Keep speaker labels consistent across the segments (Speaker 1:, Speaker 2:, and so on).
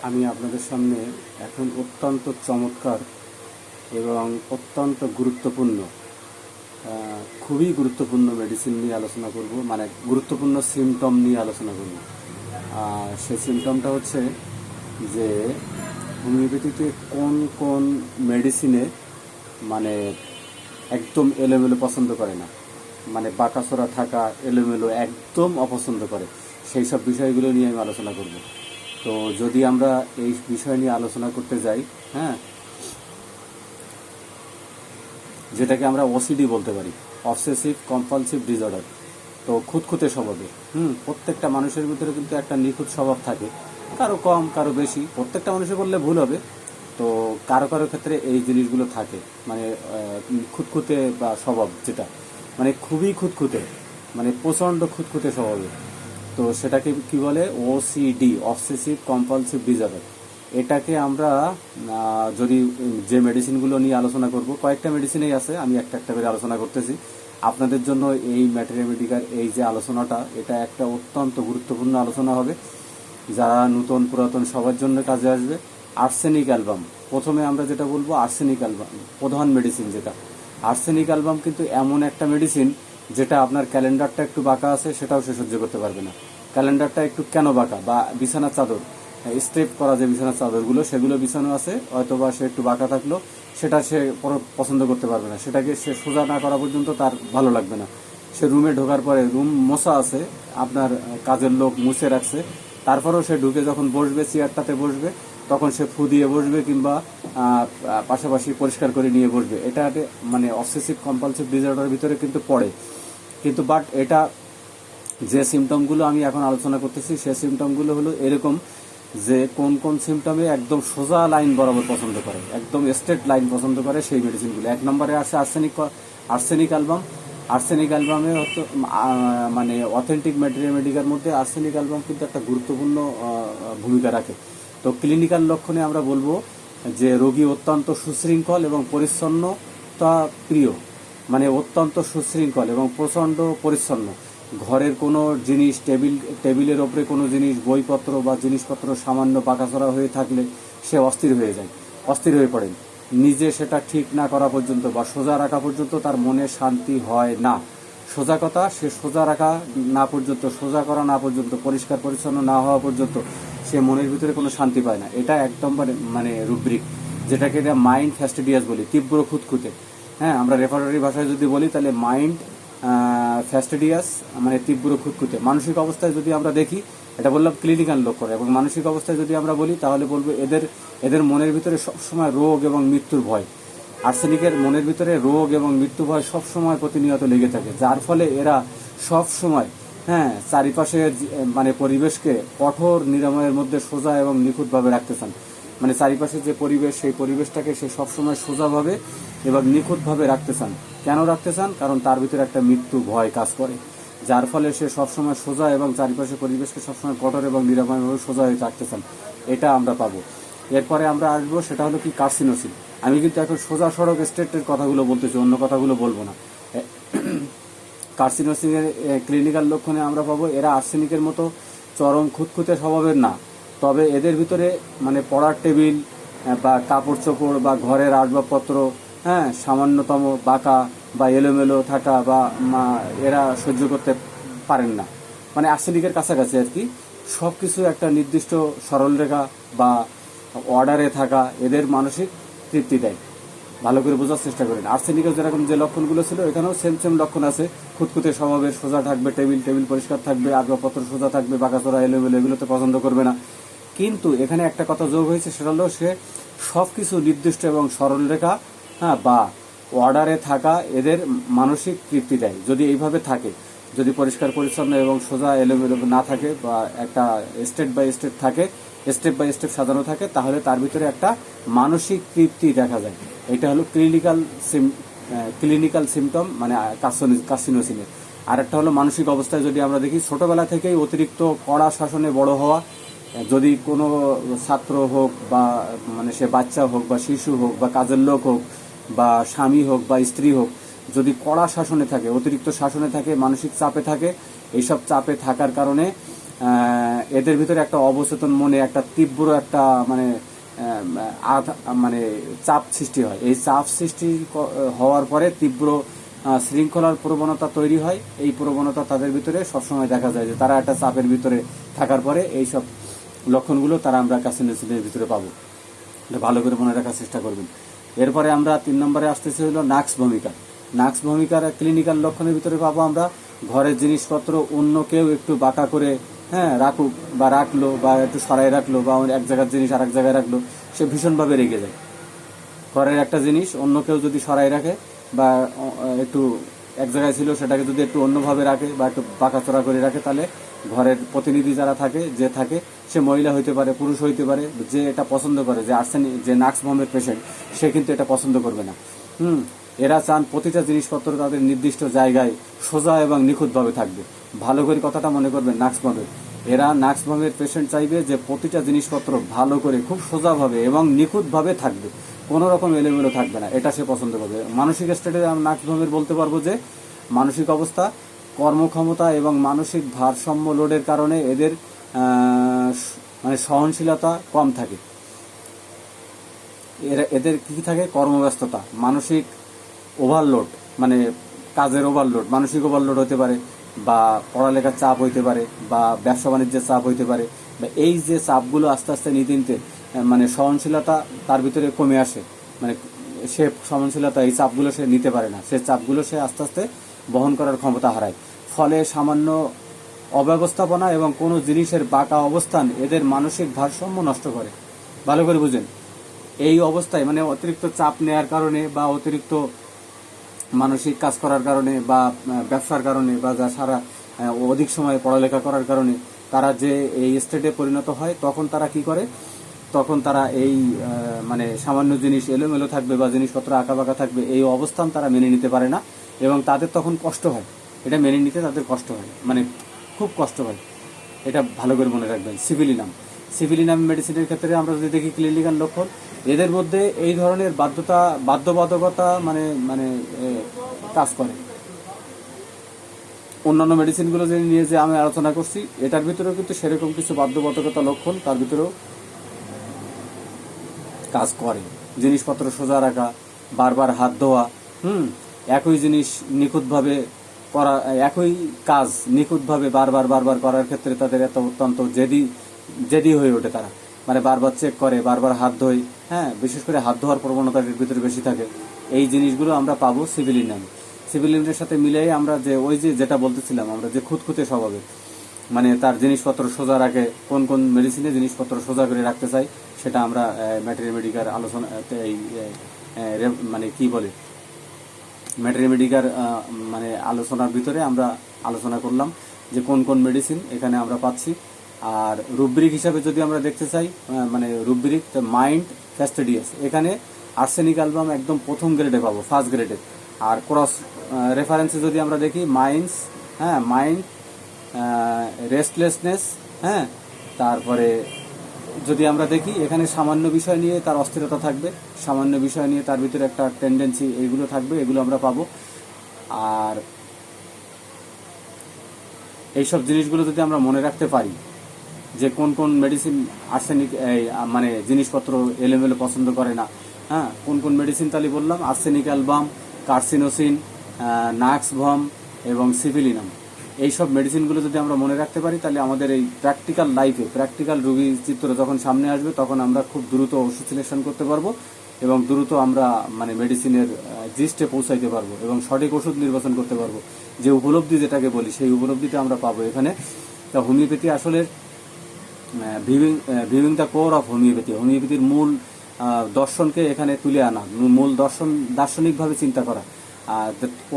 Speaker 1: আমি আপনাদের সামনে এখন অত্যন্ত চমৎকার এবং অত্যন্ত গুরুত্বপূর্ণ খুবই গুরুত্বপূর্ণ মেডিসিন নিয়ে আলোচনা করব, মানে গুরুত্বপূর্ণ সিমটম নিয়ে আলোচনা করব। সেই সিমটমটা হচ্ছে যে হোমিওপ্যাথিতে কোন কোন মেডিসিনে মানে একদম এলোমেলো পছন্দ করে না, মানে বাঁকাচোরা থাকা, এলোমেলো একদম অপছন্দ করে, সেই সব বিষয়গুলো নিয়ে আমি আলোচনা করব। তো যদি আমরা এই বিষয় নিয়ে আলোচনা করতে যাই, হ্যাঁ, যেটাকে আমরা ওসিডি বলতে পারি, অবসেসিভ কম্পালসিভ ডিসঅর্ডার। তো খুঁতখুঁতে স্বভাবের, প্রত্যেকটা মানুষের ভিতরে কিন্তু একটা নিখুঁত স্বভাব থাকে, কারো কম কারো বেশি, প্রত্যেকটা মানুষের বললে ভুল হবে। তো কারো কারো ক্ষেত্রে এই জিনিসগুলো থাকে, মানে খুঁতখুঁতে বা স্বভাব, যেটা মানে খুবই খুঁতখুঁতে, মানে প্রচণ্ড খুঁতখুঁতে স্বভাবের। তো সেটাকে কি বলে? OCD, obsessive compulsive disorder. এটাকে আমরা যদি যে মেডিসিনগুলো নিয়ে আলোচনা করব, কয়েকটা মেডিসিনই আছে, আমি একটা একটা করে আলোচনা করতেছি আপনাদের জন্য। এই ম্যাটেরিয়ামেটিকার এই যে আলোচনাটা, এটা একটা অত্যন্ত গুরুত্বপূর্ণ আলোচনা হবে, যারা নতুন পুরাতন সবার জন্য কাজে আসবে। আর্সেনিক অ্যালবাম, প্রথমে আমরা যেটা বলবো আর্সেনিক অ্যালবাম, প্রধান মেডিসিন যেটা। আর্সেনিক অ্যালবাম কিন্তু এমন একটা মেডিসিন যেটা আপনার ক্যালেন্ডারটা একটু বাঁকা আছে সেটাও সে সহ্য করতে পারবে না। ক্যালেন্ডারটা একটু কেন বাঁকা, বা বিছানার চাদর, স্ট্রেপ করা যে বিছানার চাদরগুলো, সেগুলো বিছানো আছে, হয়তোবা সে একটু বাঁকা থাকলো, সেটা সে পছন্দ করতে পারবে না, সেটাকে সে সোজা না করা পর্যন্ত তার ভালো লাগবে না। সে রুমে ঢোকার পরে, রুম মোছা আছে, আপনার কাজের লোক মুছে রাখছে, তারপরেও সে ঢুকে যখন বসবে, চেয়ারটাতে বসবে, তখন সে ফু দিয়ে বসবে, কিংবা পাশাপাশি পরিষ্কার করে নিয়ে বসবে। এটা মানে অবসেসিভ কম্পালসিভ ডিসঅর্ডারের ভিতরে কিন্তু পড়ে। কিন্তু বাট এটা, যে সিমটমগুলো আমি এখন আলোচনা করতেছি, সেই সিমটমগুলো হলো এরকম যে কোন কোন সিমটমে একদম সোজা লাইন বরাবর পছন্দ করে, একদম স্ট্রেট লাইন পছন্দ করে, সেই মেডিসিনগুলো। এক নম্বরে আসে আর্সেনিক অ্যালবাম। আর্সেনিক অ্যালবামে মানে অথেন্টিক মেডিকার মধ্যে আর্সেনিক অ্যালবাম কিন্তু একটা গুরুত্বপূর্ণ ভূমিকা রাখে। তো ক্লিনিক্যাল লক্ষণে আমরা বলবো যে রোগী অত্যন্ত সুশৃঙ্খল এবং পরিচ্ছন্নতা প্রিয়, মানে অত্যন্ত সুশৃঙ্খল এবং প্রচণ্ড পরিচ্ছন্ন। ঘরের কোনো জিনিস, টেবিলের ওপরে কোনো জিনিস, বইপত্র বা জিনিসপত্র সামান্য বাঁকাচোরা হয়ে থাকলে সে অস্থির হয়ে পড়েন। নিজে সেটা ঠিক না করা পর্যন্ত বা সোজা রাখা পর্যন্ত তার মনে শান্তি হয় না। সোজা কথা, সে সোজা রাখা না পর্যন্ত, সোজা করা না পর্যন্ত, পরিষ্কার পরিচ্ছন্ন না হওয়া পর্যন্ত সে মনের ভিতরে কোনো শান্তি পায় না। এটা একদম মানে রুব্রিক, যেটাকে এটা মাইন্ড ফ্যাস্টিডিয়াস বলি, তীব্র খুঁতখুঁতে। হ্যাঁ, আমরা রেফারেটরি ভাষায় যদি বলি তাহলে মাইন্ড ফ্যাস্টিডিয়াস, মানে তীব্র খুঁতখুঁতে। মানসিক অবস্থায় যদি আমরা দেখি, এটা বললাম ক্লিনিক্যাল লক্ষণ, এবং মানসিক অবস্থায় যদি আমরা বলি তাহলে বলবো এদের মনের ভিতরে সবসময় রোগ এবং মৃত্যুর ভয়। আর্সেনিকের মনের ভিতরে রোগ এবং মৃত্যু ভয় সবসময় প্রতিনিয়ত লেগে থাকে, যার ফলে এরা সব সময়, হ্যাঁ, চারিপাশের মানে পরিবেশকে কঠোর নিরাময়ের মধ্যে সোজা এবং নিখুঁতভাবে রাখতে চান। মানে চারিপাশের যে পরিবেশ, সেই পরিবেশটাকে সে সবসময় সোজাভাবে এবং নিখুঁতভাবে রাখতে চান। কেন রাখতে চান? কারণ তার ভিতরে একটা মৃত্যু ভয় কাজ করে, যার ফলে সে সবসময় সোজা এবং চারিপাশের পরিবেশকে সবসময় কঠোর এবং নিরাময়ভাবে সোজা হয়ে রাখতে চান। এটা আমরা পাবো। এরপরে আমরা আসবো, সেটা হলো কি? কার্সিনোসিন। আমি কিন্তু এখন সোজা সড়ক স্টেটের কথাগুলো বলতেছি, অন্য কথাগুলো বলবো না। কার্সিনোসিনের ক্লিনিক্যাল লক্ষণে আমরা পাবো এরা আর্সেনিকের মতো চরম খুঁতখুঁতে স্বভাবের না, তবে এদের ভিতরে মানে পড়ার টেবিল বা কাপড় চোপড় বা ঘরের আসবাবপত্র, হ্যাঁ, সামান্যতম বাঁকা বা এলোমেলো থাকা বা এরা সহ্য করতে পারেন না। মানে আর্সেনিকের কাছাকাছি আর কি। সব কিছু একটা নির্দিষ্ট সরলরেখা বা অর্ডারে থাকা এদের মানসিক তৃপ্তি দেয়। ভালো করে বোঝার চেষ্টা করেন। আর্সেনিকের যেরকম যে লক্ষণগুলো ছিল, এখানেও সেম লক্ষণ আছে। খুঁতখুঁতে স্বভাবের, সোজা থাকবে, টেবিল পরিষ্কার থাকবে, আসবাবপত্র সোজা থাকবে, বাঁকাচোরা এলোমেলো এগুলোতে পছন্দ করবে না। কিন্তু এখানে একটা কথা যোগ হয়েছে, সেটা হলো সে সব কিছু নির্দিষ্ট এবং সরলরেখা, হ্যাঁ, বা অর্ডারে থাকা এদের মানসিক তৃপ্তি দেয়। যদি এইভাবে থাকে, যদি পরিষ্কার পরিচ্ছন্ন এবং সোজা এলোমেলো না থাকে, বা একটা স্টেপ বাই স্টেপ সাজানো থাকে, তাহলে তার ভিতরে একটা মানসিক তৃপ্তি দেখা যায়। এটা হলো ক্লিনিক্যাল সিমটম, মানে কার্সিনোসিনের। আর একটা হলো মানসিক অবস্থায় যদি আমরা দেখি, ছোটবেলা থেকেই অতিরিক্ত কড়া শাসনে বড় হওয়া। যদি কোনো ছাত্র হোক বা মানে সে বাচ্চা হোক বা শিশু হোক বা কাজের লোক হোক বা স্বামী হোক বা স্ত্রী হোক, যদি কড়া শাসনে থাকে, অতিরিক্ত শাসনে থাকে, মানসিক চাপে থাকে, এইসব চাপে থাকার কারণে এদের ভিতরে একটা অবচেতন মনে একটা তীব্র একটা মানে মানে চাপ সৃষ্টি হয়। এই চাপ সৃষ্টি হওয়ার পরে তীব্র শৃঙ্খলার প্রবণতা তৈরি হয়। এই প্রবণতা তাদের ভিতরে সবসময় দেখা যায় যে তারা একটা চাপের ভিতরে থাকার পরে এইসব লক্ষণগুলো তারা আমরা কার্সিনোসিসের ভিতরে পাবো। এটা ভালো করে মনে রাখার চেষ্টা করবেন। এরপরে আমরা 3 নম্বরে আসতেছি হলো নাক্স ভূমিকা। নাক্স ভূমিকার ক্লিনিক্যাল লক্ষণের ভিতরে পাবো আমরা ঘরের জিনিসপত্র অন্য কেউ একটু বাঁকা করে রাখুক বা রাখলো বা একটু সরাই রাখলো বা এক জায়গার জিনিস আর এক জায়গায় রাখলো, সে ভীষণভাবে রেগে যায়। ঘরের একটা জিনিস অন্য কেউ যদি সরাই রাখে বা একটু এক জায়গায় ছিল সেটাকে যদি একটু অন্যভাবে রাখে বা একটু বাঁকাচোরা করে রাখে, তাহলে ঘরের প্রতিনিধি যারা থাকে যে থাকে সে মহিলা হইতে পারে পুরুষ হইতে পারে, যে এটা পছন্দ করে যে আর্সেনিক যে নাক্স ভমের পেশেন্ট সে কিন্তু এটা পছন্দ করবে না। এরা চান প্রতিটা জিনিসপত্র তাদের নির্দিষ্ট জায়গায় সোজা এবং নিখুঁতভাবে থাকবে। ভালো করে কথাটা মনে করবেন, নাক্স ভমের এরা নাক্স ভমের পেশেন্ট চাইবে যে প্রতিটা জিনিসপত্র ভালো করে খুব সোজাভাবে এবং নিখুঁতভাবে থাকবে, কোনো রকম এলোমেলো থাকবে না, এটা সে পছন্দ করবে। মানসিক স্টেটে নাক্স ভমের বলতে পারবো যে মানসিক অবস্থা, কর্মক্ষমতা এবং মানসিক ভারসাম্য লোডের কারণে এদের মানে সহনশীলতা কম থাকে। এদের কি থাকে, কর্মব্যস্ততা, মানসিক ওভারলোড, মানে কাজের ওভারলোড, মানসিক ওভারলোড হতে পারে বা পড়ালেখার চাপ হইতে পারে বা ব্যবসা বাণিজ্যের চাপ হইতে পারে। বা এই যে চাপগুলো আস্তে আস্তে নিতে নিতে মানে সহনশীলতা তার ভিতরে কমে আসে, মানে সে সহনশীলতা এই চাপগুলো সে নিতে পারে না, সে চাপগুলো সে আস্তে আস্তে বহন করার ক্ষমতা হারায়। ফলে সামান্য অব্যবস্থাপনা এবং কোনো জিনিসের বাঁকা অবস্থান এদের মানসিক ভারসাম্য নষ্ট করে। ভালো করে বুঝেন, এই অবস্থায় মানে অতিরিক্ত চাপ নেওয়ার কারণে বা অতিরিক্ত মানসিক কাজ করার কারণে বা ব্যবসার কারণে বা যা সারা অধিক সময় পড়ালেখা করার কারণে তারা যে এই স্টেটে পরিণত হয়, তখন তারা কি করে, তখন তারা এই মানে সামান্য জিনিস এলোমেলো থাকবে বা জিনিসপত্র আঁকাবাঁকা থাকবে এই অবস্থান তারা মেনে নিতে পারে না এবং তাদের তখন কষ্ট হয়। এটা মেনে নিতে তাদের কষ্ট হয়, মানে খুব কষ্ট হয়। এটা ভালো করে মনে রাখবেন। সিভিলিনাম মেডিসিনের ক্ষেত্রে আমরা যদি দেখি ক্লিনিক্যাল লক্ষণ, এদের মধ্যে এই ধরনের বাধ্যবাধকতা মানে মানে কাজ করে। অন্যান্য মেডিসিনগুলো যে নিয়ে যে আমি আলোচনা করছি এটার ভিতরেও কিন্তু সেরকম কিছু বাধ্যবাধকতা লক্ষণ তার ভিতরেও কাজ করে। জিনিসপত্র সোজা রাখা, বারবার হাত ধোয়া, একই জিনিস নিখুঁতভাবে করা, একই কাজ নিখুঁতভাবে বারবার করার ক্ষেত্রে তাদের এত অত্যন্ত জেদি হয়ে ওঠে। তারা মানে বারবার চেক করে, বারবার হাত ধোয়, বিশেষ করে হাত ধোয়ার প্রবণতার ভিতরে বেশি থাকে। এই জিনিসগুলো আমরা পাবো সিভিলিনামের সাথে মিলিয়ে আমরা যে ওই যে যেটা বলতেছিলাম আমরা যে খুঁতখুঁতে স্বভাবে, মানে তার জিনিসপত্র সোজা রাখে, কোন কোন মেডিসিনে জিনিসপত্র সোজা করে রাখতে চাই সেটা আমরা ম্যাটেরিয়ামেডিকার আলোচনা এই মানে কি বলে ম্যাটেরিয়ামেডিকার মানে আলোচনার ভিতরে আমরা আলোচনা করলাম যে কোন কোন মেডিসিন এখানে আমরা পাচ্ছি। আর রুব্রিক হিসাবে যদি আমরা দেখতে চাই মানে রুব্রিক মাইন্ড ফ্যাস্টিডিয়াস, এখানে আর্সেনিক অ্যালবাম একদম প্রথম গ্রেডে পাবো, ফার্স্ট গ্রেডে। আর ক্রস রেফারেন্সে যদি আমরা দেখি মাইন্ড রেস্টলেসনেস, তারপরে যদি আমরা দেখি এখানে সামান্য বিষয় নিয়ে তার অস্থিরতা থাকবে, সামান্য বিষয় নিয়ে তার ভিতরে একটা টেন্ডেন্সি এইগুলো থাকবে, এগুলো আমরা পাবো। আর এইসব জিনিসগুলো যদি আমরা মনে রাখতে পারি যে কোন কোন মেডিসিন আর্সেনিক মানে জিনিসপত্র এলোমেলো পছন্দ করে না, কোন কোন মেডিসিন তাহলে বললাম আর্সেনিক অ্যালবাম, কার্সিনোসিন, নাক্স ভম এবং সিভিলিনাম। এইসব মেডিসিনগুলো যদি আমরা মনে রাখতে পারি তাহলে আমাদের এই প্র্যাকটিক্যাল লাইফে প্র্যাকটিক্যাল রোগীর চিত্র যখন সামনে আসবে তখন আমরা খুব দ্রুত ওষুধ সিলেকশন করতে পারবো এবং দ্রুত আমরা মানে মেডিসিনের জিস্টে পৌঁছাইতে পারবো এবং সঠিক ওষুধ নির্বাচন করতে পারবো। যে উপলব্ধি যেটাকে বলি সেই উপলব্ধিটা আমরা পাবো এখানে। তা হোমিওপ্যাথি আসলে ভিউইং দ্য কোর অফ হোমিওপ্যাথির মূল দর্শনকে এখানে তুলে আনা, মূল দার্শনিকভাবে চিন্তা করা,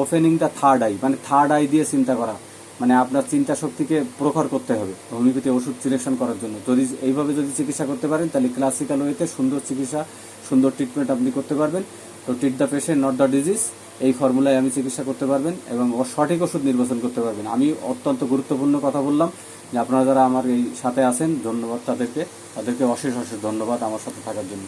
Speaker 1: ওপেনিং দ্য থার্ড আই, মানে থার্ড আই দিয়ে চিন্তা করা, মানে আপনার চিন্তা শক্তিকে প্রখর করতে হবে হোমিওপ্যাথি ওষুধ সিলেকশন করার জন্য। যদি এইভাবে যদি চিকিৎসা করতে পারেন তাহলে ক্লাসিক্যাল ওয়েতে সুন্দর চিকিৎসা, সুন্দর ট্রিটমেন্ট আপনি করতে পারবেন। তো treat the patient not the disease, এই ফর্মুলায় আমি চিকিৎসা করতে পারবেন এবং সঠিক ওষুধ নির্বাচন করতে পারবেন। আমি অত্যন্ত গুরুত্বপূর্ণ কথা বললাম যে আপনারা যারা আমার এই সাথে আছেন, ধন্যবাদ তাদেরকে অশেষ ধন্যবাদ আমার সাথে থাকার জন্য।